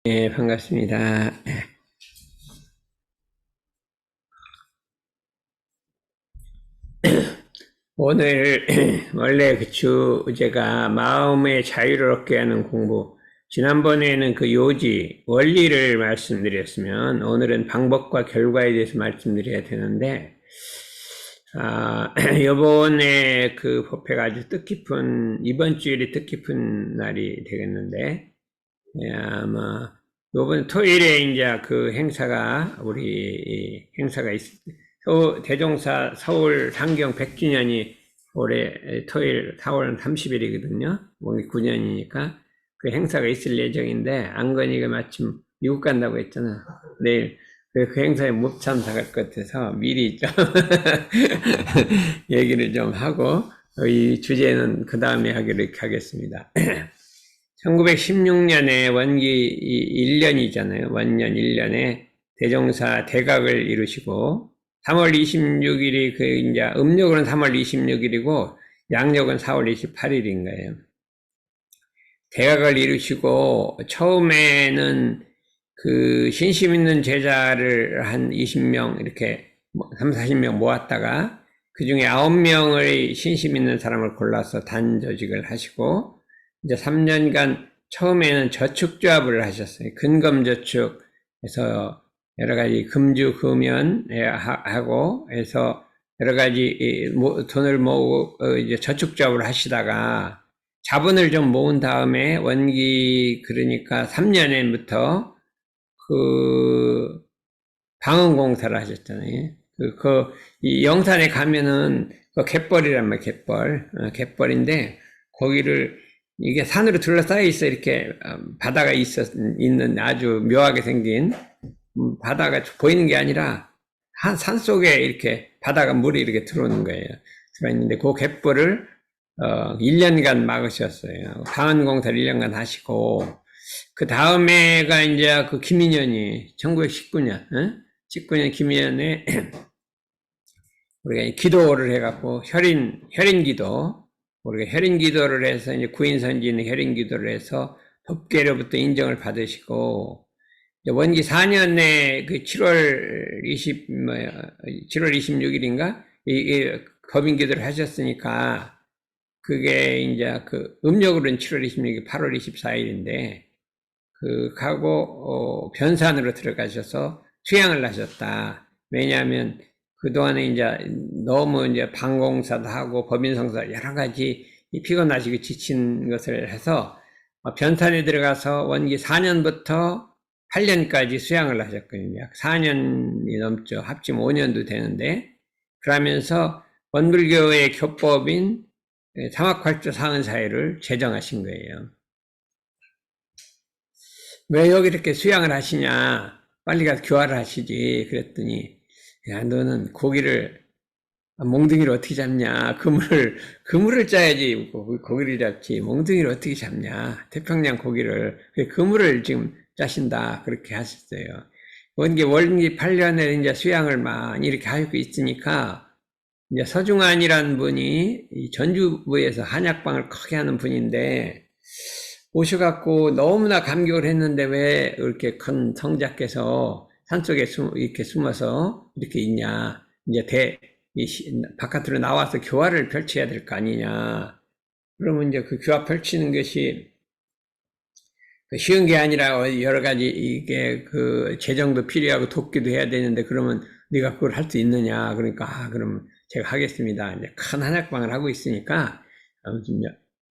네, 반갑습니다. 오늘 원래 그 주제가 마음의 자유를 얻게 하는 공부. 지난번에는 그 요지, 원리를 말씀드렸으면 오늘은 방법과 결과에 대해서 말씀드려야 되는데, 요번에 그 법회가 아주 뜻깊은, 이번 주일이 뜻깊은 날이 되겠는데, 아마 요번 토요일에 이제 그 행사가 우리 행사가 대종사 서울 상경 100주년이 올해 토요일 4월 30일이거든요. 오늘 9년이니까 그 행사가 있을 예정인데 안건이가 마침 미국 간다고 했잖아. 내일 그 행사에 못 참석할 것 같아서 미리 좀 얘기를 좀 하고 이 주제는 그 다음에 하기로 이렇게 하겠습니다. 1916년에 원기 1년이잖아요. 원년 1년에 대종사 대각을 이루시고 3월 26일이 그 이제 음력으로는 3월 26일이고 양력은 4월 28일인 거예요. 대각을 이루시고 처음에는 그 신심 있는 제자를 한 20명 이렇게 3, 40명 모았다가 그 중에 9명의 신심 있는 사람을 골라서 단조직을 하시고 이제 3년간 처음에는 저축조합을 하셨어요. 근검저축에서 여러 가지 금주, 금연 하고 해서 여러 가지 돈을 모으고 이제 저축조합을 하시다가 자본을 좀 모은 다음에 원기 그러니까 3년에부터 그 방언공사를 하셨잖아요. 이 영산에 가면은 그 갯벌이란 말이에요. 갯벌인데 거기를 이게 산으로 둘러싸여 있어. 이렇게 바다가 있는 아주 묘하게 생긴 바다가 보이는 게 아니라 산 속에 이렇게 바다가 물이 이렇게 들어오는 거예요. 들어있는데 그 갯벌을 1년간 막으셨어요. 방언공사를 1년간 하시고 그 다음에가 이제 그 김인년이 1919년 19년 김인년에 우리가 기도를 해갖고 혈인기도 우리가 혈인기도를 해서 이제 구인선지는 혈인기도를 해서 법계로부터 인정을 받으시고 원기 4년에 그 7월 26일인가 이 법인기도를 하셨으니까 그게 이제 그 음력으로는 7월 26일, 8월 24일인데 그 가고 변산으로 들어가셔서 수양을 하셨다. 왜냐하면 그동안에 이제 너무 이제 방공사도 하고 법인성사 여러 가지 피곤하시고 지친 것을 해서 변산에 들어가서 원기 4년부터 8년까지 수양을 하셨거든요. 약 4년이 넘죠. 합치면 5년도 되는데 그러면서 원불교의 교법인 삼학활조 사은사회를 제정하신 거예요. 왜 여기 이렇게 수양을 하시냐? 빨리 가서 교화를 하시지. 그랬더니 야, 너는 고기를 몽둥이를 어떻게 잡냐? 그물을 짜야지 고기를 잡지. 몽둥이를 어떻게 잡냐? 태평양 고기를 그물을 지금 짜신다. 그렇게 하셨어요. 원기 8년에 이제 수양을 많이 이렇게 하고 있으니까 이제 서중환이라는 분이 전주부에서 한약방을 크게 하는 분인데 오셔갖고 너무나 감격을 했는데 왜 이렇게 큰 성자께서 산속에 이렇게 숨어서 이렇게 있냐. 이제 바깥으로 나와서 교화를 펼쳐야 될 거 아니냐. 그러면 이제 그 교화 펼치는 것이 쉬운 게 아니라 여러 가지 이게 그 재정도 필요하고 돕기도 해야 되는데 그러면 네가 그걸 할 수 있느냐. 그러니까 그럼 제가 하겠습니다. 이제 큰 한약방을 하고 있으니까 아무튼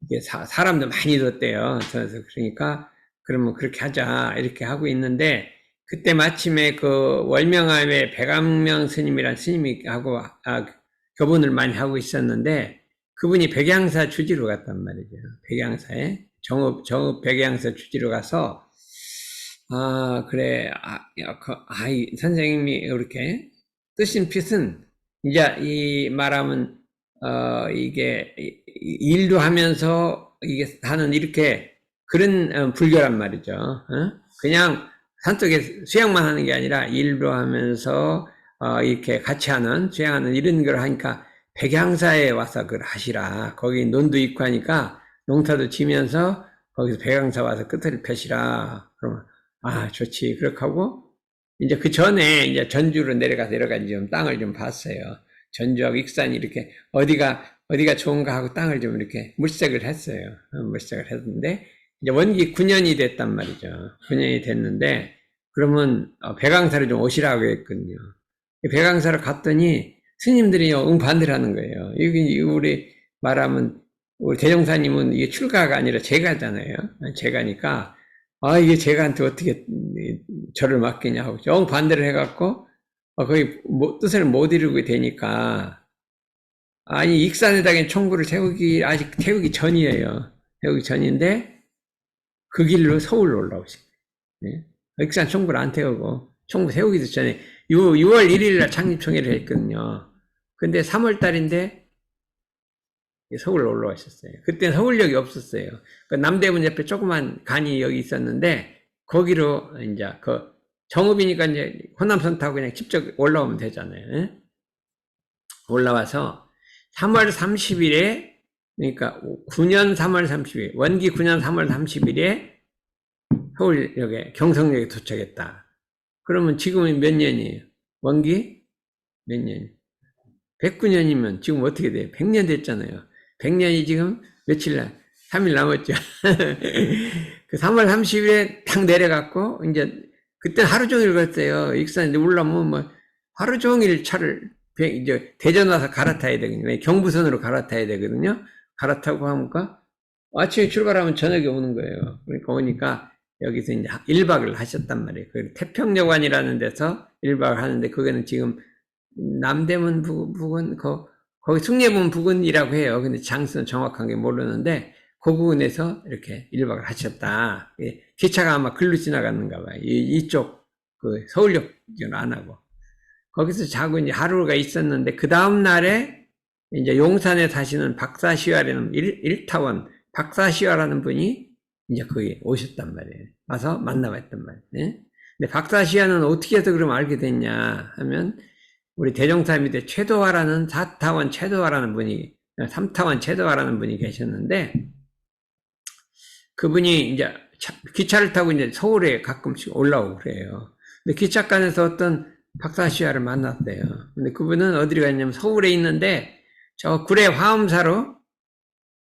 이게 사람도 많이 뒀대요. 그러니까 그러면 그렇게 하자 이렇게 하고 있는데 그때 마침에 그 월명암에 백암명 스님이란 스님이 하고 교분을 많이 하고 있었는데 그분이 백양사 주지로 갔단 말이죠. 백양사에 정읍 백양사 주지로 가서 그래 선생님이 이렇게 뜨신 빛은 이제 이 말하면 이게 일도 하면서 이게 하는 이렇게 그런 불교란 말이죠. 그냥 산속에 수양만 하는 게 아니라 일도 하면서 이렇게 같이 하는 수양하는 이런 걸 하니까 백양사에 와서 그걸 하시라. 거기 논도 있고 하니까 농사도 지면서 거기서 백양사 와서 끝을 펴시라. 그러면 좋지. 그렇게 하고, 이제 그 전에 이제 전주로 내려가서 여러 가지 좀 땅을 좀 봤어요. 전주하고 익산이 이렇게 어디가 좋은가 하고 땅을 좀 이렇게 물색을 했어요. 물색을 했는데, 이제 원기 9년이 됐단 말이죠. 9년이 됐는데, 그러면 배강사를 좀 오시라고 했거든요. 배강사를 갔더니 스님들이 응반대를 하는 거예요. 여기 우리 말하면 우리 대종사님은 이게 출가가 아니라 제가잖아요. 제가니까 이게 제가한테 어떻게 절을 맡기냐 하고 정반대를 해갖고 거의 뜻을 못 이루게 되니까 아니 익산에다가 총구를 아직 태우기 전이에요. 태우기 전인데 그 길로 서울로 올라오신 거예요. 익산 총구를 안 태우고 총구 세우기도 전에 6월 1일 날 창립총회를 했거든요. 근데 3월 달인데 서울로 올라오셨어요. 그때 서울역이 없었어요. 그 남대문 옆에 조그만 간이 여기 있었는데 거기로 이제 그 정읍이니까 이제 호남선 타고 그냥 직접 올라오면 되잖아요. 올라와서 3월 30일에 그러니까 9년 3월 30일 원기 9년 3월 30일에 서울역에 경성역에 도착했다. 그러면 지금은 몇 년이에요? 원기 몇 년? 109년이면 지금 어떻게 돼요? 100년 됐잖아요. 100년이 지금 며칠 날? 3일 남았죠. 그 3월 30일에 딱 내려갔고, 이제, 그때 하루 종일 갔어요. 익산 이제 올라오면 뭐, 하루 종일 차를, 이제 대전 와서 갈아타야 되거든요. 경부선으로 갈아타야 되거든요. 갈아타고 하니까, 아침에 출발하면 저녁에 오는 거예요. 그러니까 오니까, 여기서 이제 1박을 하셨단 말이에요. 그 태평여관이라는 데서 1박을 하는데, 그거는 지금 남대문 부근, 거기 숭례문 부근이라고 해요. 근데 장소는 정확한 게 모르는데, 그 부근에서 이렇게 1박을 하셨다. 기차가 아마 글로 지나갔는가 봐요. 이쪽, 서울역은 안 하고. 거기서 자고 이제 하루가 있었는데, 그 다음날에 이제 용산에 사시는 박사시화라는 일타원, 박사시화라는 분이 이제 거기 오셨단 말이에요. 와서 만나봤단 말이에요. 근데 박사시화는 어떻게 해서 그럼 알게 됐냐 하면, 우리 대종사 밑에 최도화라는 4타원 최도화라는 분이 3타원 최도화라는 분이 계셨는데 그분이 이제 기차를 타고 이제 서울에 가끔씩 올라오고 그래요. 근데 기차간에서 어떤 박사시아를 만났대요. 근데 그분은 어디로 갔냐면 서울에 있는데 저 구례 화엄사로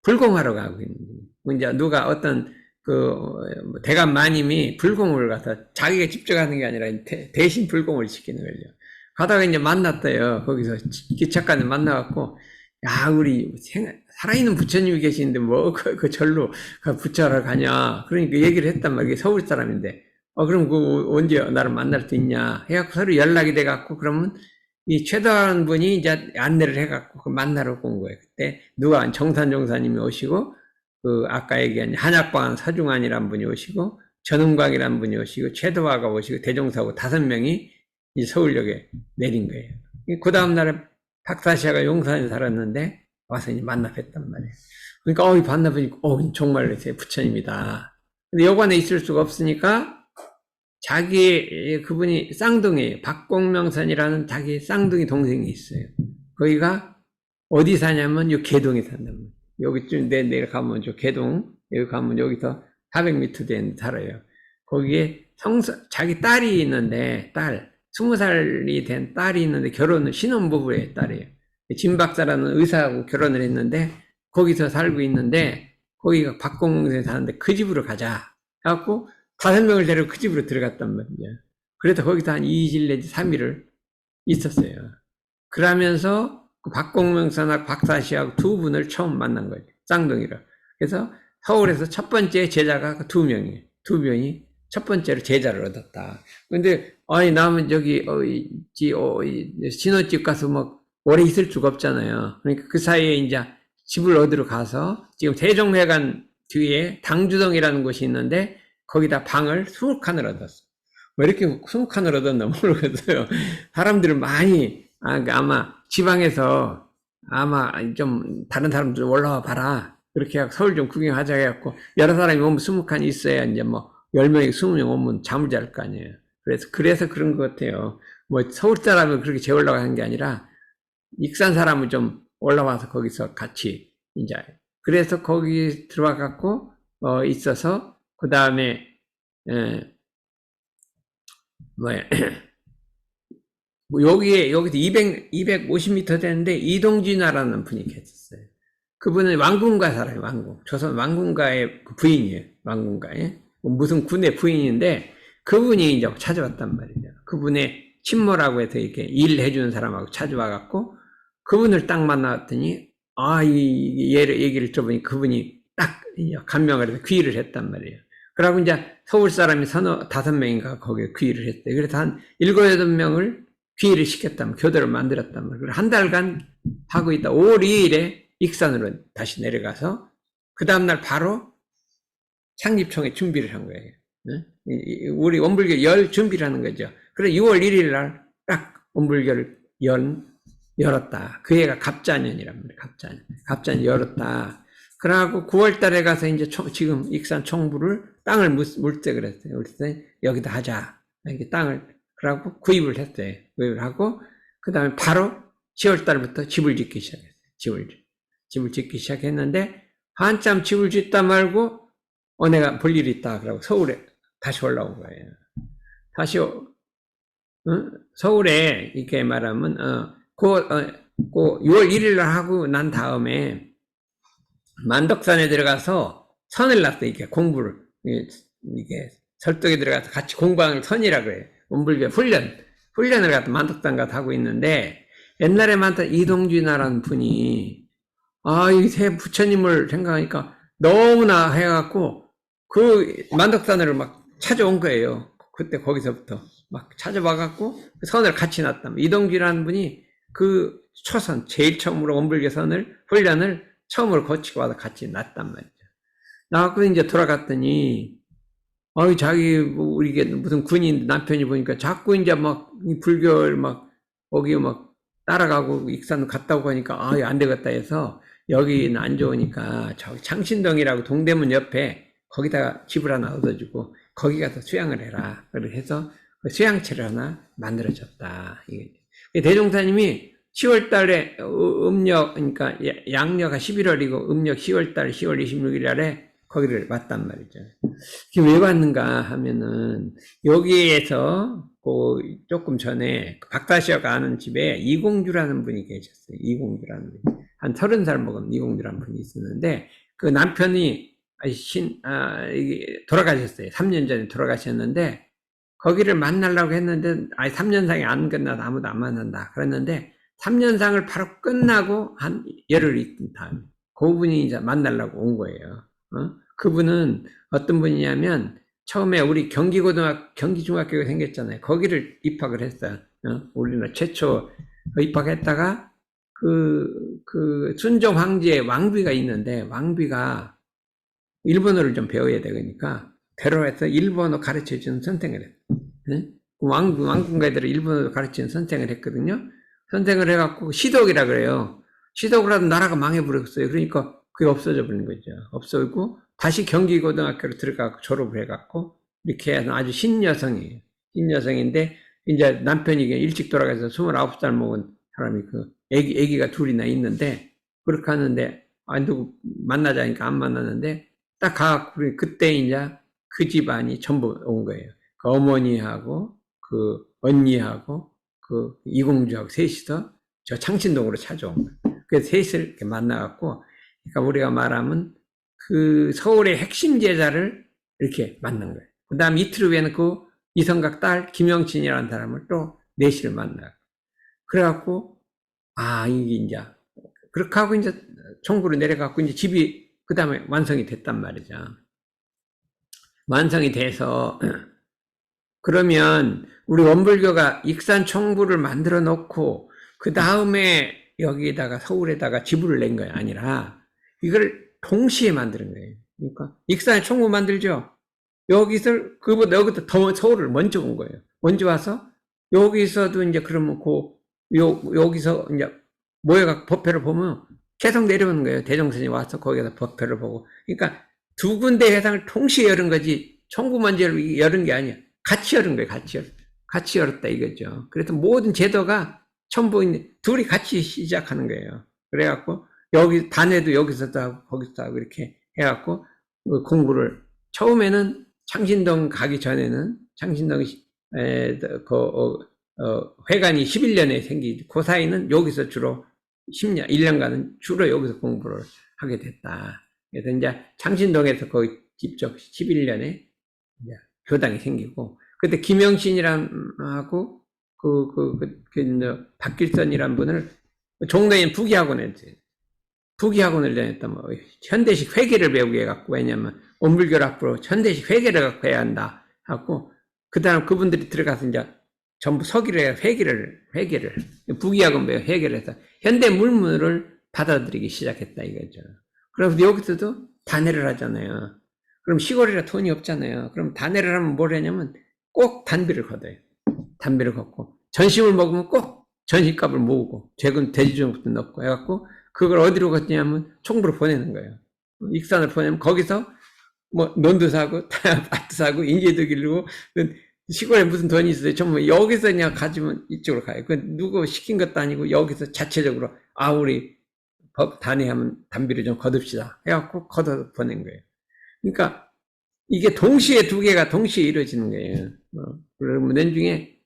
불공하러 가고 있는 거예요. 이제 누가 어떤 대감 마님이 불공을 가서 자기가 직접 하는 게 아니라 대신 불공을 시키는 거예요. 가다가 이제 만났대요. 거기서 기차간에 만나갖고, 야, 우리 살아있는 부처님이 계시는데 그 절로 부처하러 가냐. 그러니까 얘기를 했단 말이에요. 서울 사람인데. 그럼 언제 나를 만날 수 있냐. 해갖고 서로 연락이 돼갖고, 그러면 이 최다한 분이 이제 안내를 해갖고 만나러 온 거예요. 그때 누가 정산종사님이 오시고, 아까 얘기한 한약방 서중환이라는 분이 오시고, 전음광이라는 분이 오시고, 최도화가 오시고, 대종사고 5명이 이 서울역에 내린 거예요. 그 다음날에 박사시아가 용산에 살았는데 와서 이제 만나뵀단 말이에요. 그러니까 만나보니까 정말 제 부처님이다. 근데 여관에 있을 수가 없으니까 그분이 쌍둥이에요. 박공명선이라는 자기 쌍둥이 동생이 있어요. 거기가 어디 사냐면 요 개동에 산단 말이에요. 여기쯤 내일 가면 저 개동 여기 가면 여기서 400m 된 살아요. 거기에 자기 딸이 있는데 20살이 된 딸이 있는데 신혼부부의 딸이에요. 진 박사라는 의사하고 결혼을 했는데 거기서 살고 있는데 거기가 박공명선에 사는데 그 집으로 가자 해갖고 5명을 데리고 그 집으로 들어갔단 말이에요. 그래서 거기서 한 2일 내지 3일을 있었어요. 그러면서 박공명선하고 박사시하고 두 분을 처음 만난 거예요. 쌍둥이로. 그래서 서울에서 첫 번째 제자가 2명이에요. 2명이 첫 번째로 제자를 얻었다. 근데 남은 신혼집 가서 뭐 오래 있을 수가 없잖아요. 그러니까 그 사이에 이제 집을 얻으러 가서 지금 대종회관 뒤에 당주동이라는 곳이 있는데 거기다 방을 20칸을 얻었어. 왜 이렇게 20칸을 얻었나 모르겠어요. 사람들은 많이 아마 지방에서 아마 좀 다른 사람들 올라와 봐라. 그렇게 하고 서울 좀 구경하자 해갖고 여러 사람이 오면 20칸이 있어야 이제 뭐 10명이 20명 오면 잠을 잘 거 아니에요. 그래서 그런 것 같아요. 뭐 서울 사람을 그렇게 재우려고 하는 게 아니라 익산 사람을 좀 올라와서 거기서 같이 이제 그래서 거기 들어와 갖고 있어서 그 다음에 뭐야, 뭐 여기서 250m 되는데 이동진이라는 분이 계셨어요. 그분은 왕궁가 살아요, 왕궁. 조선 왕궁가의 그 부인이에요, 왕궁가의. 무슨 군의 부인인데, 그분이 이제 찾아왔단 말이죠. 그분의 친모라고 해서 이렇게 일해주는 사람하고 찾아와갖고, 그분을 딱 만나봤더니, 얘를 얘기를 들어보니 그분이 딱 감명을 해서 귀의를 했단 말이에요. 그러고 이제 서울 사람이 5명인가 거기에 귀의를 했대요. 그래서 한 7, 8명을 귀의를 시켰다면, 교도를 만들었단 말이에요. 한 달간 하고 있다. 5월 2일에 익산으로 다시 내려가서, 그 다음날 바로 창립총회 준비를 한 거예요. 우리 원불교 열 준비를 하는 거죠. 그래서 6월 1일 날 딱 원불교를 열었다. 그 해가 갑자년이란 말이에요. 갑자년 열었다. 그러고 9월 달에 가서 이제 지금 익산 총부를 땅을 물때 그랬어요. 그랬더니 여기다 하자. 이렇게 땅을, 그러고 구입을 했어요. 구입을 하고, 그 다음에 바로 10월 달부터 집을 짓기 시작했어요. 집을 짓기 시작했는데, 한참 집을 짓다 말고, 내가 볼 일이 있다. 그러고 서울에 다시 올라온 거예요. 다시, 서울에, 이렇게 말하면, 6월 1일 날 하고 난 다음에, 만덕산에 들어가서 선을 놨어요. 이렇게 공부를, 이게 설득에 들어가서 같이 공부하는 선이라고 그래요. 원불교 훈련을 갖다 만덕산 가서 하고 있는데, 옛날에 많던 이동준이라는 분이, 이 새 부처님을 생각하니까 너무나 해갖고, 그 만덕산으로 막 찾아온 거예요. 그때 거기서부터 막 찾아와갖고 선을 같이 놨다. 이동규라는 분이 그 초선, 제일 처음으로 원불교 훈련을 처음으로 거치고 와서 같이 놨단 말이죠. 나갖고 이제 돌아갔더니, 자기, 우리 무슨 군인 남편이 보니까 자꾸 이제 막 불교를 막 거기 막 따라가고 익산 갔다 오고 하니까 안 되겠다 해서, 여기는 안 좋으니까 저기 창신동이라고 동대문 옆에 거기다가 집을 하나 얻어주고 거기 가서 수양을 해라. 그렇게 해서 수양체를 하나 만들어줬다. 대종사님이 10월 달에 그러니까 양력가 11월이고 음력 10월 달 10월 26일 날에 거기를 왔단 말이죠. 왜 왔는가 하면은, 여기에서 조금 전에 박다시어가 아는 집에 이공주라는 분이 계셨어요. 이공주라는 분이. 한 30살 먹은 이공주라는 분이 있었는데, 그 남편이 돌아가셨어요. 3년 전에 돌아가셨는데, 거기를 만나려고 했는데, 3년상이 안 끝나도 아무도 안 만난다. 그랬는데, 3년상을 바로 끝나고 한 열흘 있던 다음에, 그분이 이제 만나려고 온 거예요. 그분은 어떤 분이냐면, 처음에 우리 경기중학교가 생겼잖아요. 거기를 입학을 했어요. 우리나라 최초 입학했다가, 순종 황제의 왕비가 있는데, 왕비가 일본어를 좀 배워야 되니까 데려와서 일본어 가르쳐주는 선생을 했어요. 왕궁가들을 일본어를 가르치는 선생을 했거든요. 선생을 해갖고 시독이라 그래요. 시독을 하던 나라가 망해버렸어요. 그러니까 그게 없어져 버린 거죠. 없어지고 다시 경기고등학교로 들어가고 졸업을 해갖고 이렇게 해서 아주 신여성이에요. 신여성인데 이제 남편이 일찍 돌아가서 29살 먹은 사람이 애기가 둘이나 있는데, 그렇게 하는데 누구 만나자니까 안 만났는데, 딱 가갖고 그때 이제 그 집안이 전부 온 거예요. 그 어머니하고 그 언니하고 그 이공주하고 셋이서 저 창신동으로 찾아온 거예요. 그래서 셋을 이렇게 만나갖고, 그러니까 우리가 말하면 그 서울의 핵심 제자를 이렇게 만난 거예요. 그 다음 이틀 후에는 그 이성각 딸 김영친이라는 사람을 또 넷이를 만나고, 그래갖고 이게 이제 그렇게 하고 이제 총구로 내려갖고 이제 집이 그 다음에 완성이 됐단 말이죠. 완성이 돼서, 그러면 우리 원불교가 익산 총부를 만들어 놓고 그 다음에 여기다가 서울에다가 지부를 낸 거야 아니라, 이걸 동시에 만드는 거예요. 그러니까 익산에 총부 만들죠. 여기부터 더 서울을 먼저 온 거예요. 먼저 와서 여기서도 이제 그러면 여기서 이제 모여가 법회를 보면 계속 내려오는 거예요. 대종선이 와서 거기서 법회를 보고. 그러니까 두 군데 회상을 동시에 열은 거지, 총부 먼저 열은 게 아니야. 같이 열은 거예요. 같이 열었다 이거죠. 그래서 모든 제도가 전부 둘이 같이 시작하는 거예요. 그래갖고 여기 단회도 여기서도 하고 거기서도 하고 이렇게 해갖고 공부를, 처음에는 창신동 가기 전에는 창신동 회관이 11년에 생기지. 그 사이는 여기서 주로 10년, 1년간은 주로 여기서 공부를 하게 됐다. 그래서 이제 창신동에서 거의 직접 11년에 이제 교당이 생기고, 그때 김영신이란 하고, 박길선이란 분을 종로에 부기학원을 다녔다. 뭐, 현대식 회계를 배우게 해갖고, 왜냐면, 원불교를 앞으로 현대식 회계를 갖고 해야 한다. 하고, 그 다음 그분들이 들어가서 이제 전부 서기를 해야 회계를, 부기학원 배워 회계를 해서 현대 물문을 받아들이기 시작했다 이거죠. 그래서 여기서도 단회를 하잖아요. 그럼 시골이라 돈이 없잖아요. 그럼 단회를 하면 뭘 하냐면 꼭 단비를 걷어요. 단비를 걷고, 전심을 먹으면 꼭 전심값을 모으고, 재금 대지중부터 넣고 해갖고, 그걸 어디로 걷냐면 총부로 보내는 거예요. 익산을 보내면 거기서 뭐 논도 사고 밭도 사고 인제도 기르고, 시골에 무슨 돈이 있어요. 전부 여기서 그냥 가지면 이쪽으로 가요. 그 누구 시킨 것도 아니고 여기서 자체적으로 우리 법 단회하면 단비를 좀 거둡시다 해갖고 걷어 보낸 거예요. 그러니까 이게 동시에 두 개가 동시에 이루어지는 거예요. 그러면 나중에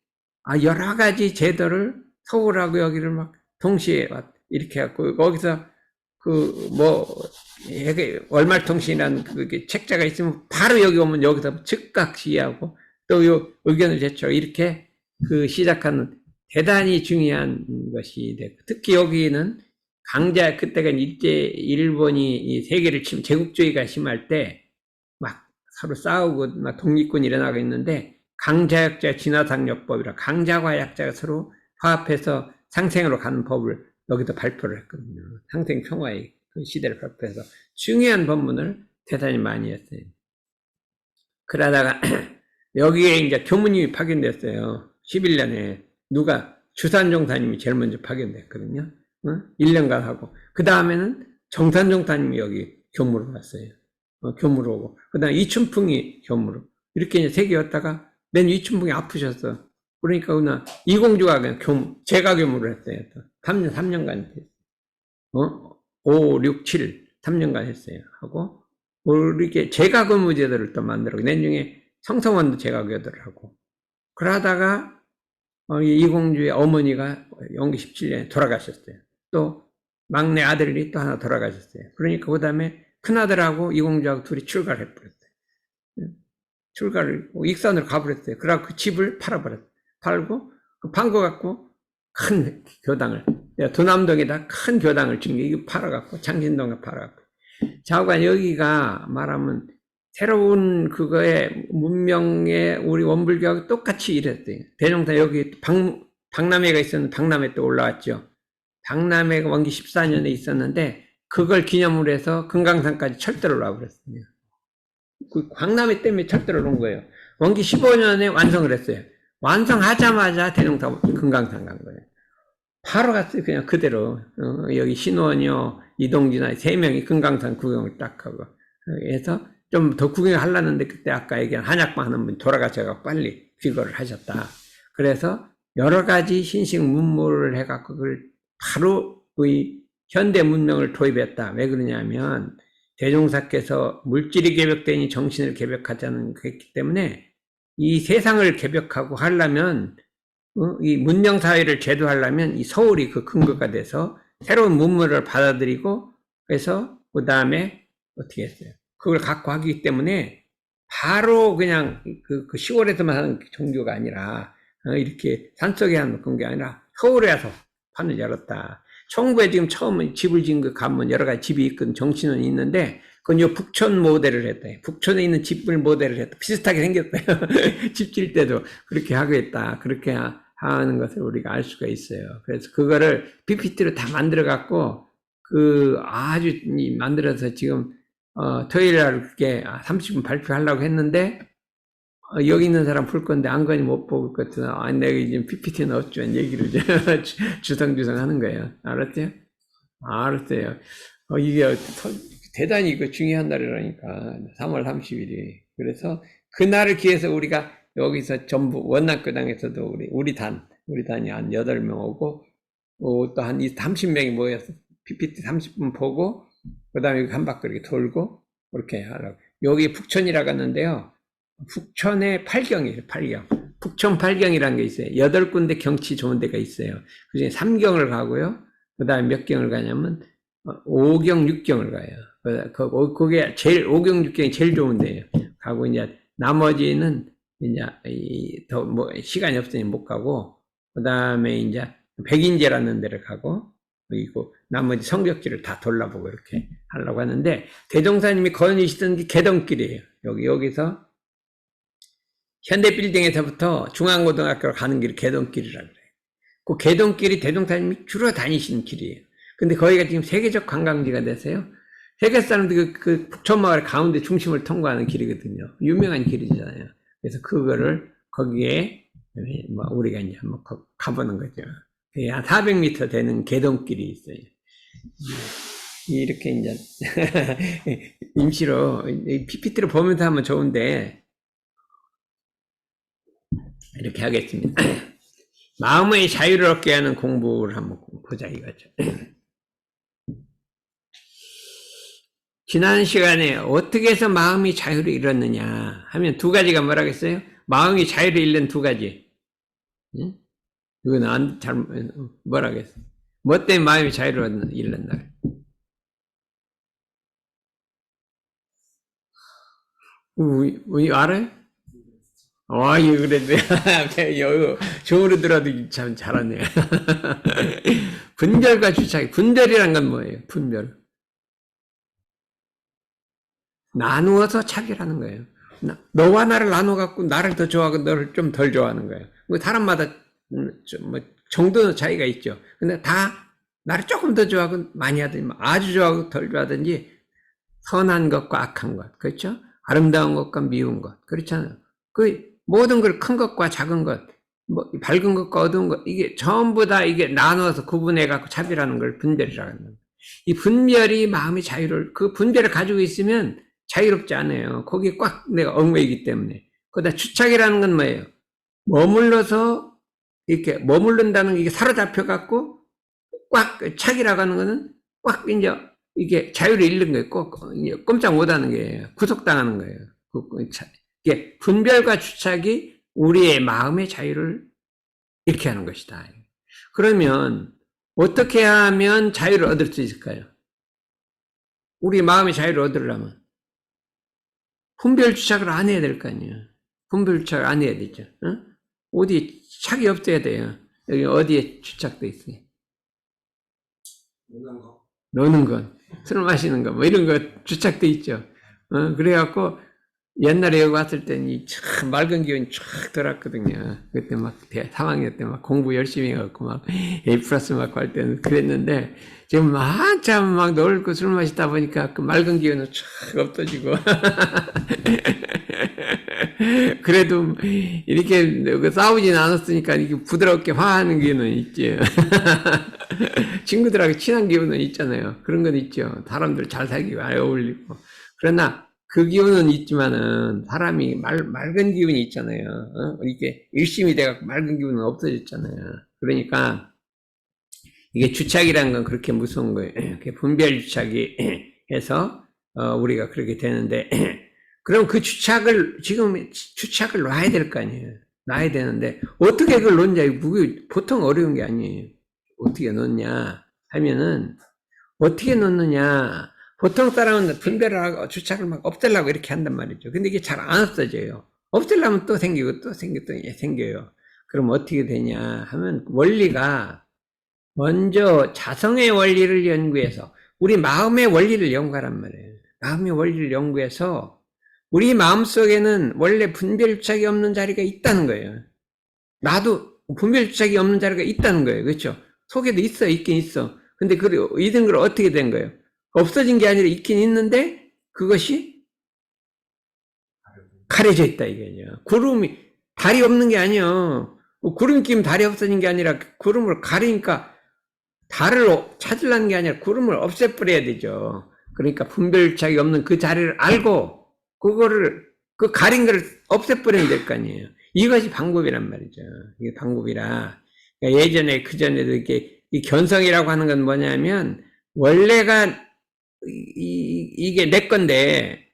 여러 가지 제도를 서울하고 여기를 막 동시에 이렇게 해갖고 거기서 월말통신이라는 그게 책자가 있으면 바로 여기 오면 여기서 즉각 시하고 또 요 의견을 제출 이렇게 시작하는 대단히 중요한 것이 되고, 특히 여기는 그때가 일본이 이 세계를 제국주의가 심할 때 막 서로 싸우고 막 독립군이 일어나고 있는데, 강자약자 진화상력법이라 강자와 약자가 서로 화합해서 상생으로 가는 법을 여기도 발표를 했거든요. 상생평화의 그 시대를 발표해서 중요한 법문을 대단히 많이 했어요. 그러다가 여기에 이제 교무님이 파견됐어요. 11년에 누가 주산종사님이 제일 먼저 파견됐거든요. 1년간 하고, 그 다음에는 정산종사님이 여기 교무로 왔어요. 교무로 오고, 그 다음에 이춘풍이 교무로, 이렇게 이제 세 개였다가 맨 이춘풍이 아프셨어. 그러니까 그냥 이공주가 그냥 제가 교무를 했어요. 3년간 했어요. 5, 6, 7 3년간 했어요. 하고 이렇게 제가 교무제도를 또 만들고, 나중에 성성원도 제가 교도를 하고, 그러다가 이공주의 어머니가 영기 17년에 돌아가셨어요. 또 막내 아들이 또 하나 돌아가셨어요. 그러니까 그 다음에 큰아들하고 이공주하고 둘이 출가를 해버렸어요. 출가를 익산으로 가버렸어요. 그래갖고 그 집을 팔아버렸어요. 팔고 판 거 갖고 큰 교당을, 도남동에다 큰 교당을 준 게 이거 팔아갖고 창신동에 팔아갖고, 좌우간 여기가 말하면 새로운 그거에 문명의 우리 원불교하고 똑같이 이랬어요. 대종사 여기 박람회가 있었는데 박람회 또 올라왔죠. 박람회가 원기 14년에 있었는데 그걸 기념으로 해서 금강산까지 철도를 놔버렸어요. 그 박람회 때문에 철도를 놓은 거예요. 원기 15년에 완성을 했어요. 완성하자마자 대종사 금강산 간 거예요. 바로 갔어요. 그냥 그대로. 여기 신원이요, 이동진아 3명이 금강산 구경을 딱 하고 해서 좀 더 구경을 하려는데, 그때 아까 얘기한 한약방 하는 분이 돌아가셔서 빨리 귀거를 하셨다. 그래서 여러 가지 신식 문물을 해갖고 그걸 바로 현대 문명을 도입했다. 왜 그러냐면 대종사께서 물질이 개벽되니 정신을 개벽하자는 그랬기 때문에, 이 세상을 개벽하고 하려면 이 문명 사회를 제도하려면 이 서울이 그 근거가 돼서 새로운 문물을 받아들이고, 그래서 그 다음에 어떻게 했어요? 그걸 갖고 하기 때문에 바로 그냥 그 시골에서만 하는 종교가 아니라 이렇게 산속에 하는 그런 게 아니라 서울에 와서 판을 열었다. 청구에 지금 처음 집을 지은 그 가면 여러 가지 집이 있거든. 정신은 있는데 그건 요 북촌 모델을 했다. 북촌에 있는 집을 모델을 했다. 비슷하게 생겼어요. 집 질 때도 그렇게 하겠다. 그렇게 하는 것을 우리가 알 수가 있어요. 그래서 그거를 PPT로 다 만들어 갖고 아주 만들어서 지금 토요일 날 그렇게 30분 발표하려고 했는데, 여기 있는 사람 볼 건데 안건이 못 볼 것 같아서 내가 이제 PPT 넣었죠. 얘기를 주성주성 하는 거예요. 알았죠? 알았어요. 이게 대단히 중요한 날이라니까. 3월 30일이. 그래서 그날을 기해서 우리가 여기서 전부 원남교당에서도 우리 단이 한 8명 오고, 또 한 30명이 모여서 PPT 30분 보고, 그 다음에 한 바퀴 이렇게 돌고, 그렇게 하라고. 여기 북촌이라고 하는데요. 북촌의 팔경이에요, 팔경. 북촌 8경이라는 게 있어요. 8군데 경치 좋은 데가 있어요. 그 중에 3경을 가고요. 그 다음에 몇 경을 가냐면, 5경, 6경을 가요. 그게 제일, 5경, 6경이 제일 좋은 데예요. 가고, 이제, 나머지는, 이제, 시간이 없으니 못 가고, 그 다음에 이제, 백인제라는 데를 가고, 그리고 나머지 성벽지를 다 돌아보고 이렇게 하려고 하는데, 대종사님이 거니시던 게 개동길이에요. 여기서, 현대빌딩에서부터 중앙고등학교로 가는 길이 개동길이라고 그래요. 그 개동길이 대종사님이 주로 다니시는 길이에요. 근데 거기가 지금 세계적 관광지가 돼서요. 세계 사람들이 그 북촌마을 가운데 중심을 통과하는 길이거든요. 유명한 길이잖아요. 그래서 그거를 거기에 우리가 이제 한번 가보는 거죠. 한 400m 되는 개동길이 있어요. 이렇게 이제 임시로 PPT를 보면서 하면 좋은데 이렇게 하겠습니다. 마음의 자유를 얻게 하는 공부를 한번 보자 이거죠. 지난 시간에 어떻게 해서 마음이 자유를 잃었느냐 하면 두 가지가 뭐라겠어요? 마음이 자유를 잃는 두 가지. 응? 이건 뭐라겠어? 뭐 때문에 마음이 자유를 잃었나? 알아요? 이거 그래도 종으로 들어도 참 잘하네. 분별과 주착. 분별이란 건 뭐예요? 분별. 나누어서 차별하는 거예요. 너와 나를 나눠갖고 나를 더 좋아하고 너를 좀 덜 좋아하는 거예요. 사람마다 정도 차이가 있죠. 근데 다 나를 조금 더 좋아하고 많이 하든지 아주 좋아하고 덜 좋아하든지 선한 것과 악한 것, 그렇죠? 아름다운 것과 미운 것, 그렇잖아요. 그 모든 걸 큰 것과 작은 것, 밝은 것과 어두운 것, 이게 전부 다 이게 나눠서 구분해갖고 차별하는 걸 분별이라고 합니다. 이 분별이 마음의 자유를, 그 분별을 가지고 있으면 자유롭지 않아요. 거기에 꽉 내가 얽매이기 때문에. 그러다 주착이라는 건 뭐예요? 머물러서, 이렇게 머무른다는 게 이게 사로잡혀갖고 꽉, 착이라고 하는 거는 꽉 이제 이게 자유를 잃는 거예요. 꼭 꼼짝 못 하는 거예요. 구속당하는 거예요. 이게 분별과 주착이 우리의 마음의 자유를 잃게 하는 것이다. 그러면 어떻게 하면 자유를 얻을 수 있을까요? 우리 마음의 자유를 얻으려면 분별 주착을 안 해야 될 거 아니에요. 분별 주착을 안 해야 되죠. 어디에 착이 없어야 돼요. 여기 어디에 주착돼 있어요? 노는 것, 술 마시는 것, 이런 거 주착돼 있죠. 그래갖고 옛날에 여기 왔을 때는 참 맑은 기운이 쫙 들었거든요. 그때 막 3학년 때 막 공부 열심히 해갖고 막 A+ 막 할 때는 그랬는데 지금 한참 막 놀고 술 마시다 보니까 그 맑은 기운은 쫙 없어지고 그래도 이렇게 싸우진 않았으니까 이렇게 부드럽게 화하는 기운은 있지. 친구들하고 친한 기운은 있잖아요. 그런 건 있죠. 사람들 잘 사귀고 잘 어울리고. 그러나 그 기운은 있지만은 사람이 맑은 기운이 있잖아요. 이게 일심이 돼갖고 맑은 기운은 없어졌잖아요. 그러니까 이게 주착이라는 건 그렇게 무서운 거예요. 분별 주착이 해서 우리가 그렇게 되는데 그럼 그 주착을 지금 주착을 놔야 될 거 아니에요. 놔야 되는데 어떻게 그걸 놓냐? 이게 보통 어려운 게 아니에요. 어떻게 놓냐 하면은 어떻게 놓느냐? 보통 사람은 분별을 하고 주착을 막 없애려고 이렇게 한단 말이죠. 근데 이게 잘 안 없어져요. 없애려면 또 생기고 또 생겨요. 그럼 어떻게 되냐 하면 원리가 먼저 자성의 원리를 연구해서 우리 마음의 원리를 연구하란 말이에요. 마음의 원리를 연구해서 우리 마음속에는 원래 분별주착이 없는 자리가 있다는 거예요. 나도 분별주착이 없는 자리가 있다는 거예요. 그렇죠? 속에도 있긴 있어. 근데 이런 걸 어떻게 된 거예요? 없어진 게 아니라 있긴 있는데 그것이 가려져 있다 이거죠. 구름이 달이 없는 게 아니에요. 구름 끼면 달이 없어진 게 아니라 구름을 가리니까 달을 찾으려는 게 아니라 구름을 없애버려야 되죠. 그러니까 분별착이 없는 그 자리를 알고 그거를 그 가린 걸 없애버리면 될 거 아니에요. 이것이 방법이란 말이죠. 이게 방법이라. 그러니까 예전에 그전에도 이렇게 이 견성이라고 하는 건 뭐냐면 원래가 이게 내 건데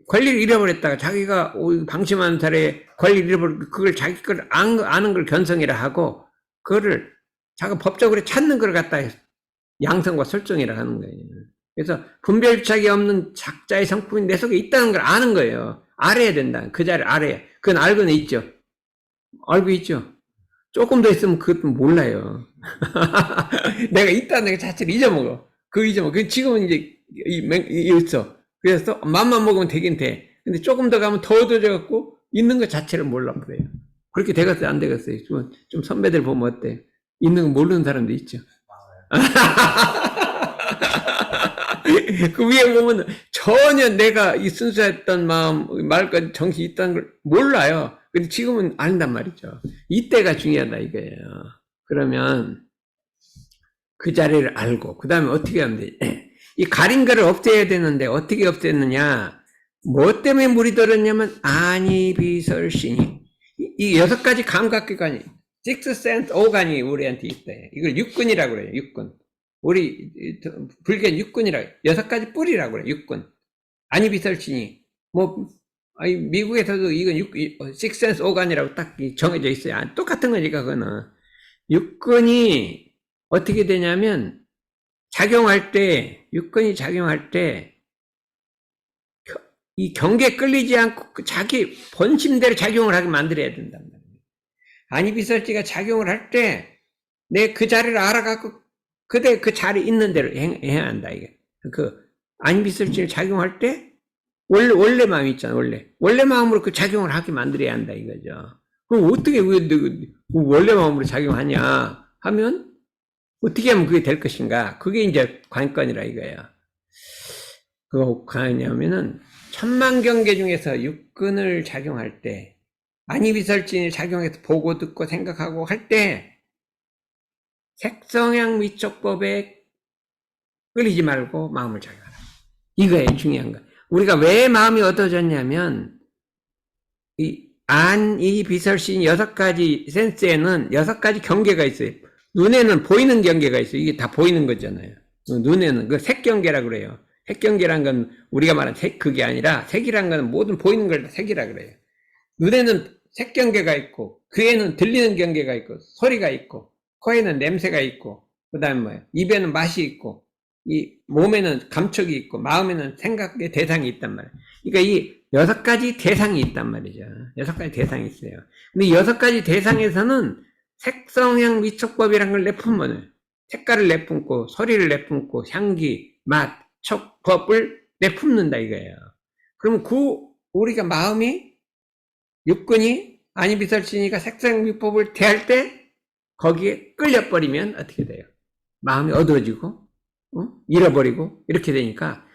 권리를 잃어버렸다가 자기가 방심하는 사례에 권리를 잃어버리고 그걸 자기 걸 아는 걸 견성이라 하고 그거를 자기가 법적으로 찾는 걸 갖다 양성과 설정이라 하는 거예요. 그래서 분별착이 없는 작자의 성품이 내 속에 있다는 걸 아는 거예요. 알아야 된다. 그 자리를 알아야. 그건 알고는 있죠. 알고 있죠. 조금 더 있으면 그것도 몰라요. 내가 있다는 것 자체를 잊어먹어. 그 지금은 이제 있어. 그래서 맘만 먹으면 되긴 돼. 근데 조금 더 가면 더 얻어져갖고 있는 것 자체를 몰라버려요. 그렇게 되겠어요? 안 되겠어요? 좀 선배들 보면 어때? 있는 거 모르는 사람도 있죠. 그 위에 보면 전혀 내가 이 순수했던 마음, 말까지 정신이 있다는 걸 몰라요. 근데 지금은 안단 말이죠. 이때가 중요하다 이거예요. 그러면 그 자리를 알고 그 다음에 어떻게 하면 돼? 이 가린 거를 없애야 되는데 어떻게 없앴느냐? 뭐 때문에 물이 들었냐면 안이비설신이 이 6가지 감각기관이 six sense organ이 우리한테 있대. 이걸 육근이라고 그래요. 육근. 우리 불교는 육근이라고 6가지 뿌리라고 그래요. 육근. 안이비설신이 뭐 아니 미국에서도 이건 six sense organ이라고 딱 정해져 있어요. 똑같은 거니까 그거는 육근이 어떻게 되냐면 작용할 때 육근이 작용할 때 이 경계에 끌리지 않고 자기 본심대로 작용을 하게 만들어야 된단 말이에요. 안이비설지가 작용을 할 때 내 그 자리를 알아갖고 그대 그 자리 있는 대로 해야 한다 이게. 그 안이비설지를 작용할 때 원래 마음이 있잖아. 원래 마음으로 그 작용을 하게 만들어야 한다 이거죠. 그럼 어떻게 원래 마음으로 작용하냐 하면 어떻게 하면 그게 될 것인가? 그게 이제 관건이라 이거예요. 그거 뭐냐면은 천만경계 중에서 육근을 작용할 때 안이비설진을 작용해서 보고 듣고 생각하고 할 때 색성향 위촉법에 끌리지 말고 마음을 작용하라. 이거예요. 중요한 거. 우리가 왜 마음이 얻어졌냐면 이 안이비설신 6가지 센스에는 6가지 경계가 있어요. 눈에는 보이는 경계가 있어요. 이게 다 보이는 거잖아요. 눈에는 그 색경계라고 그래요. 색경계란 건 우리가 말하는 색 그게 아니라 색이란 건 모든 보이는 걸 다 색이라 그래요. 눈에는 색경계가 있고 귀에는 들리는 경계가 있고 소리가 있고 코에는 냄새가 있고 그다음 뭐예요? 입에는 맛이 있고 이 몸에는 감촉이 있고 마음에는 생각의 대상이 있단 말이에요. 그러니까 이 6가지 대상이 있단 말이죠. 6가지 대상이 있어요. 근데 6가지 대상에서는 색성향 위촉법이라는 걸 내뿜어요. 색깔을 내뿜고 소리를 내뿜고 향기, 맛, 촉법을 내뿜는다 이거예요. 그러면 우리가 마음이 육근이 안이비설신이가 색성향 위법을 대할 때 거기에 끌려버리면 어떻게 돼요? 마음이 어두워지고 잃어버리고 이렇게 되니까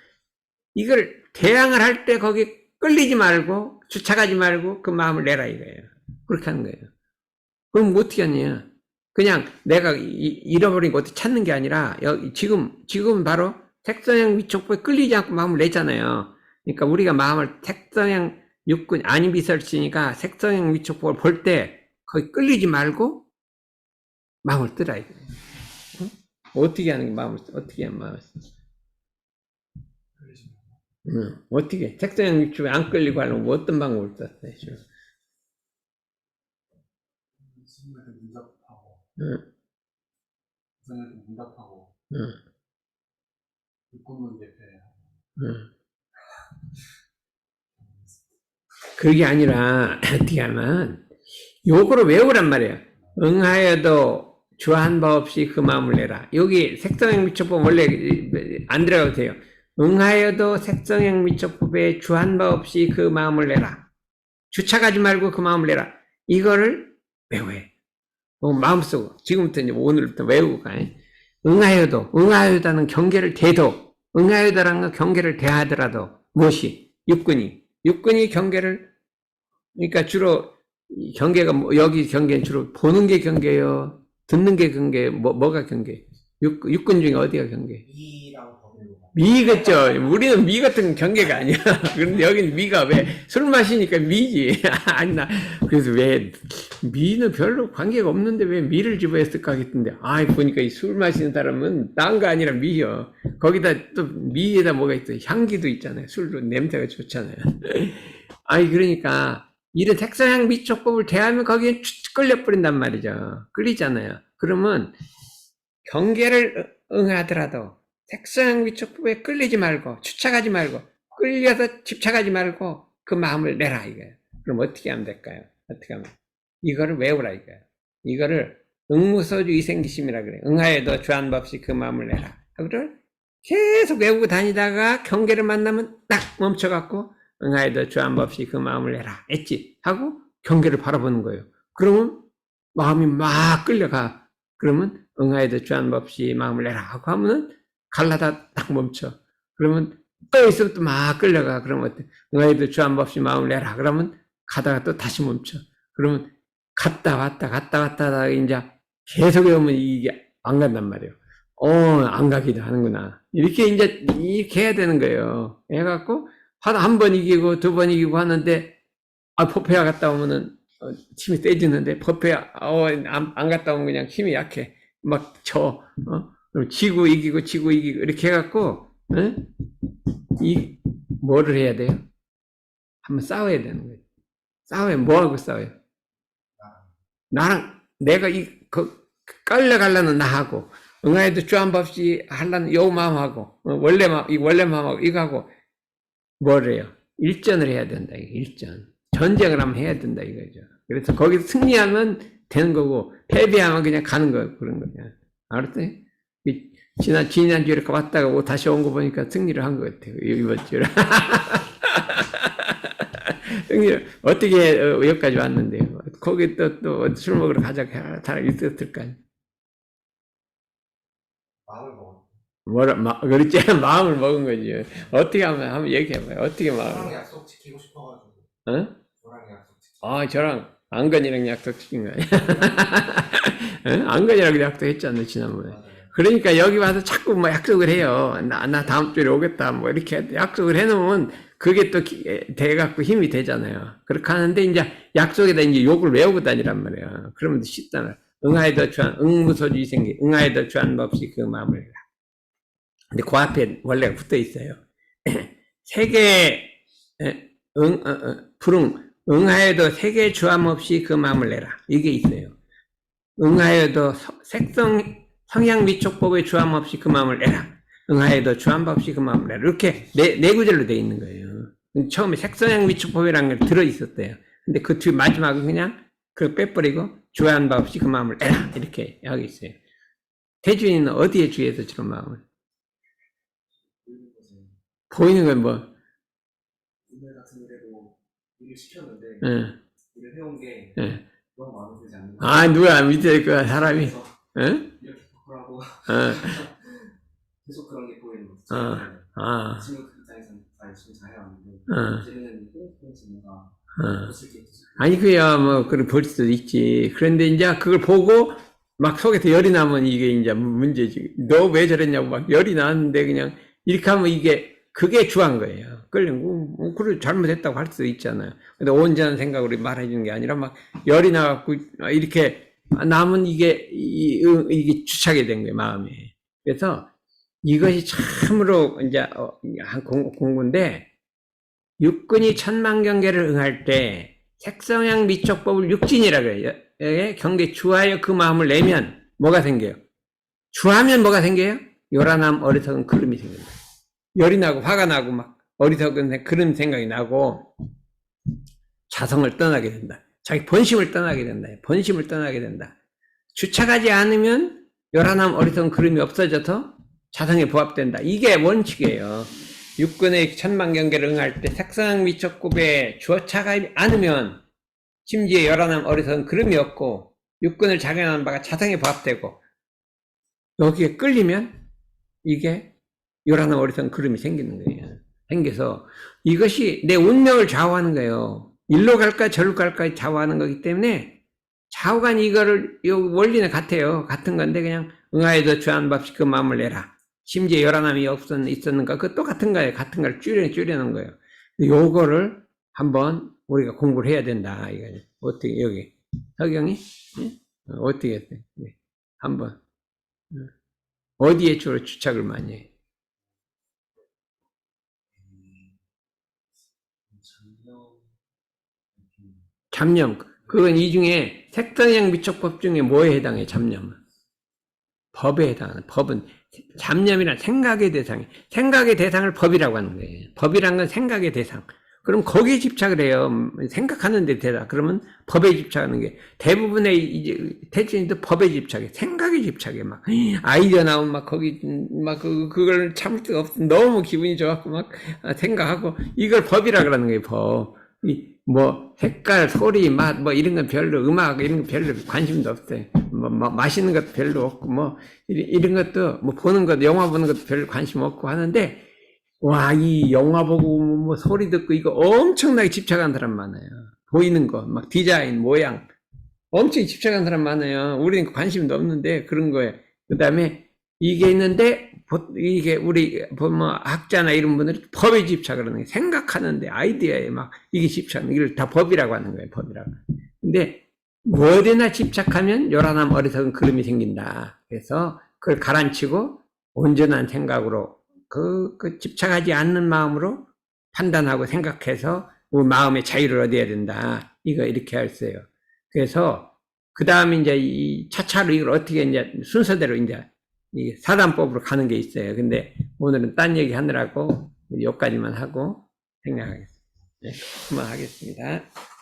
이걸 대항을 할 때 거기 끌리지 말고 주착하지 말고 그 마음을 내라 이거예요. 그렇게 하는 거예요. 그럼 어떻게 하냐? 그냥 내가 잃어버린 거 어떻게 찾는 게 아니라 지금 바로 색성향 위촉법에 끌리지 않고 마음을 내잖아요. 그러니까 우리가 마음을 색성향 육근 안이비설신이가 색성향 위촉법을 볼 때 거기 끌리지 말고 마음을 뜨라 이거예요. 어떻게 하는 게 마음을 어떻게 하면 마음을 어떻게 색성향 위촉에 안 끌리고 하려면 뭐 어떤 방법을 썼어요? 문답하고 육군문 대표야. 그게 아니라 어떻게 하면 요거를 외우란 말이에요. 응하여도 주한 바 없이 그 마음을 내라. 여기 색성향 위촉법 원래 안 들어가도 돼요. 응하여도 색성향 위촉법에 주한 바 없이 그 마음을 내라. 주착하지 말고 그 마음을 내라. 이거를 외워요. 마음속으로 지금부터 이제 오늘부터 외우고 가요. 응하여다는 경계를 대도 응하여다라는 건 경계를 대하더라도 무엇이 육근이 경계를 그러니까 주로 경계가 여기 경계는 주로 보는 게 경계예요. 듣는 게 경계 뭐가 경계? 육근 중에 어디가 경계? 미겠죠. 우리는 미 같은 경계가 아니야. 그런데 여기는 미가 왜 술 마시니까 미지. 아니 나 그래서 왜 미는 별로 관계가 없는데 왜 미를 집어했을까 하겠던데, 보니까 이 술 마시는 사람은 딴 거 아니라 미요. 거기다 또 미에다 뭐가 있어요? 향기도 있잖아요. 술도 냄새가 좋잖아요. 그러니까 이런 색소향 미촉법을 대하면 거기에 끌려버린단 말이죠. 끌리잖아요. 그러면 경계를 응하더라도 색소향 미촉법에 끌리지 말고, 추착하지 말고, 끌려서 집착하지 말고 그 마음을 내라 이거예요. 그럼 어떻게 하면 될까요? 어떻게 하면? 이거를 외우라 이거예요. 이거를 응무소주 이생기심이라 그래요. 응하여도 주안법시 그 마음을 내라. 그걸 계속 외우고 다니다가 경계를 만나면 딱 멈춰갖고 응하여도 주안법시 그 마음을 내라 했지 하고 경계를 바라보는 거예요. 그러면 마음이 막 끌려가. 그러면 응하여도 주안법시 마음을 내라 하고 하면은 갈라다 딱 멈춰. 그러면 또 있으면 또 막 끌려가. 그러면 어때? 응하여도 주안법시 마음을 내라. 그러면 가다가 또 다시 멈춰. 그러면 갔다 왔다 하다가 이제 계속 외우면 이게 안 간단 말이에요. 안 가기도 하는구나. 이렇게 해야 되는 거예요. 해갖고 한 번 이기고 두 번 이기고 하는데 법회야 갔다 오면은 힘이 세지는데 법회야 안 갔다 오면 그냥 힘이 약해. 막 그럼 지고 이기고 이렇게 해갖고 뭐를 해야 돼요? 한번 싸워야 되는 거예요. 싸워요. 뭐하고 싸워요? 나랑 내가 끌려가려는 나하고 응하여도 주안법시 하려는 요 마음하고 원래 마음하고 이거하고 뭘 해요? 일전을 해야 된다. 일전. 전쟁을 한번 해야 된다 이거죠. 그래서 거기서 승리하면 되는 거고 패배하면 그냥 가는 거 그런 거냐. 알았어요? 지난주에 이렇게 왔다가 다시 온 거 보니까 승리를 한 것 같아요. 이번 주에. 승리를 어떻게 여기까지 왔는데요. 거기 또 술 먹으러 가자고 다 있었을 거 아니에요. 마음을 먹었어. 그렇지. 마음을 먹은 거지. 어떻게 하면 한번 얘기해봐요. 어떻게 저랑 마음을. 약속 지키고 싶어가지고. 어? 저랑 약속 지키고. 저랑 안건이랑 약속 지킨 거 아니야? 안건이랑 약속했잖아요, 지난번에. 맞아요. 그러니까 여기 와서 자꾸 뭐 약속을 해요. 나 다음 주에 오겠다. 뭐 이렇게 약속을 해놓으면 그게 또 돼갖고 힘이 되잖아요. 그렇게 하는데 이제 약속에다 이제 욕을 외우고 다니란 말이에요. 그러면 쉽잖아요. 응하여도 응무소주 이생기, 응하여도 주안법시 그 마음을 해라. 근데 그 앞에 원래가 붙어 있어요. 세계, 응하여도 세계 주함 없이 그 마음을 내라. 이게 있어요. 응하여도 성향 미촉법의 주함 없이 그 마음을 내라. 응하여도 주함법 없이 그 마음을 내라. 이렇게 네 구절로 되어 있는 거예요. 처음에 색성향 미촉법이라는 게 들어있었대요. 근데 그 뒤 마지막은 그냥 그걸 빼버리고 주함법 없이 그 마음을 내라. 이렇게 하고 있어요. 대주인은 어디에 주의해서 저런 마음을? 보이는 건 뭐? 오늘 같은 일에도 일을 시켰는데 응. 일을 해온 게 응. 너무 마음에 들지 않는 거예요. 누가 밑에 그 사람이? 응? 이렇게 바꾸라고 응. 계속 그런 게 보이는 거죠. 지금 그 입장에서는 다 열심히 잘해왔는데 이제는 꽁꽁지 뭔가 없을 게 있지. 그야 뭐 그걸 볼 수도 있지. 그런데 이제 그걸 보고 막 속에서 열이 나면 이게 이제 문제지. 너 왜 저랬냐고 막 열이 나는데 그냥 이렇게 하면 그게 주한 거예요. 그래 잘못했다고 할 수도 있잖아요. 근데 온전한 생각으로 말해주는 게 아니라 막 열이 나갖고 이렇게 남은 이게 주착이 된 거예요, 마음에. 그래서 이것이 참으로 이제 한 공부인데, 육근이 천만경계를 응할 때 색성향 미촉법을 육진이라 그래요. 경계 주하여 그 마음을 내면 뭐가 생겨요? 주하면 뭐가 생겨요? 요란함 어리석은 그름이 생긴다. 열이 나고 화가 나고 막 어리석은 그런 생각이 나고 자성을 떠나게 된다. 자기 본심을 떠나게 된다. 본심을 떠나게 된다. 주착하지 않으면 요란함 어리석은 그름이 없어져서 자성에 부합된다. 이게 원칙이에요. 육근의 천만경계를 응할 때 색성향 미촉법에 주착하지 않으면 심지어 요란함 어리석은 그름이 없고 육근을 작용하는 바가 자성에 부합되고 여기에 끌리면 이게 요란함 어리석은 그름이 생기는 거예요. 생겨서 이것이 내 운명을 좌우하는 거예요. 일로 갈까 저로 갈까 좌우하는 거기 때문에 좌우간 이거를 원리는 같아요. 같은 건데 그냥 응하여도 주안법시 그 마음을 내라. 심지어 요란함이 있었는가? 그것도 같은 거예요. 같은 걸 줄여놓은 거예요. 요거를 한번 우리가 공부를 해야 된다. 이거죠. 어떻게, 여기. 석영이? 예? 어떻게 했어요? 네. 한번. 어디에 주로 주착을 많이 해? 잡념. 그건 이 중에 색성형 미촉법 중에 뭐에 해당해, 잡념은? 법에 해당하는, 법은 잡념이란 생각의 대상이, 생각의 대상을 법이라고 하는 거예요. 법이란 건 생각의 대상. 그럼 거기에 집착을 해요. 생각하는 데 대다. 그러면 법에 집착하는 게 대부분의 이제 대체인도 법에 집착해. 생각에 집착해. 막 아이디어 나오면 막 거기 막 그걸 참을 수가 없어. 너무 기분이 좋았고 막 생각하고 이걸 법이라 그러는 거예요. 법. 뭐 색깔, 소리, 맛 뭐 이런 건 별로 음악 이런 건 별로 관심도 없어요. 뭐 맛있는 것도 별로 없고 뭐 이런 것도 뭐 보는 것 영화 보는 것도 별로 관심 없고 하는데 와, 이 영화 보고 뭐 소리 듣고 이거 엄청나게 집착한 사람 많아요. 보이는 거, 막 디자인, 모양 엄청 집착한 사람 많아요. 우리는 관심도 없는데 그런 거예요. 그 다음에 이게 있는데 이게 우리 뭐 학자나 이런 분들이 법에 집착을 하는 거예요. 생각하는데 아이디어에 막 이게 집착하는 이걸 다 법이라고 하는 거예요. 법이라고. 근데 뭐에나 집착하면 요란함 어리석은 그름이 생긴다. 그래서 그걸 가라앉히고 온전한 생각으로 그 집착하지 않는 마음으로 판단하고 생각해서 우리 마음의 자유를 얻어야 된다. 이거 이렇게 할 수요. 그래서 그 다음에 이제 이 차차로 이걸 어떻게 이제 순서대로 이제 이 사단법으로 가는 게 있어요. 근데 오늘은 딴 얘기 하느라고 여기까지만 하고 생각하겠습니다. 네, 그만하겠습니다.